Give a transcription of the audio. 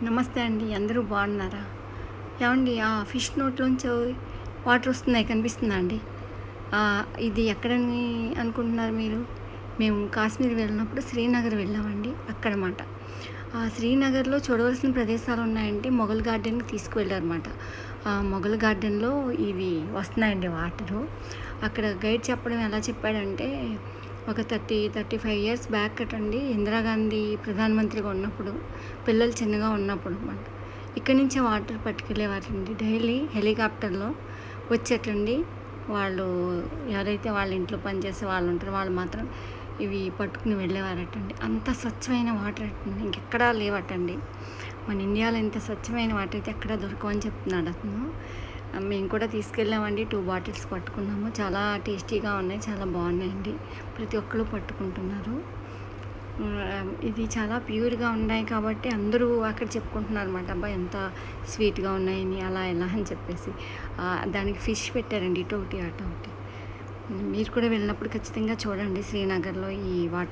నమస్తే అండి. అందరూ బాగున్నారా? ఏవండి ఆ ఫిష్ నోట్లోంచి వాటర్ వస్తున్నాయి కనిపిస్తుందా అండి? ఇది ఎక్కడని అనుకుంటున్నారు మీరు? మేము కాశ్మీర్ వెళ్ళినప్పుడు శ్రీనగర్ వెళ్ళామండి. అక్కడమాట. శ్రీనగర్‌లో చూడవలసిన ప్రదేశాలు ఉన్నాయంటే మొఘల్ గార్డెన్‌కి తీసుకువెళ్ళారన్నమాట. మొఘల్ గార్డెన్‌లో ఇవి వస్తున్నాయండి వాటరు. అక్కడ గైడ్ చెప్పడం ఎలా చెప్పాడంటే ఒక 35 ఇయర్స్ బ్యాక్ అటండి ఇందిరాగాంధీ ప్రధానమంత్రిగా ఉన్నప్పుడు, పిల్లలు చిన్నగా ఉన్నప్పుడు అనమాట. ఇక్కడి నుంచే వాటర్ పట్టుకెళ్ళేవారండి. డైలీ హెలికాప్టర్‌లో వచ్చేటండి. వాళ్ళు ఎవరైతే వాళ్ళ ఇంట్లో పనిచేసే వాళ్ళు ఉంటారో వాళ్ళు మాత్రం ఇవి పట్టుకుని వెళ్ళేవారటండి. అంత స్వచ్ఛమైన వాటర్ అటండి. ఇంకెక్కడా లేవటండి. మన ఇండియాలో ఇంత స్వచ్ఛమైన వాటర్ అయితే ఎక్కడా దొరకవని చెప్తున్నాడు అతను. మేము కూడా తీసుకెళ్ళామండి. 2 బాటిల్స్ పట్టుకున్నాము. చాలా టేస్టీగా ఉన్నాయి. చాలా బాగున్నాయండి. ప్రతి ఒక్కళ్ళు పట్టుకుంటున్నారు. ఇది చాలా ప్యూర్‌గా ఉన్నాయి కాబట్టి అందరూ అక్కడ చెప్పుకుంటున్నారన్నమాట. అబ్బా! ఎంత స్వీట్‌గా ఉన్నాయని అలా ఇలా అని చెప్పేసి. దానికి ఫిష్ పెట్టారండి. ఇటొకటి అటొకటి. మీరు కూడా వెళ్ళినప్పుడు ఖచ్చితంగా చూడండి శ్రీనగర్‌లో ఈ వాటర్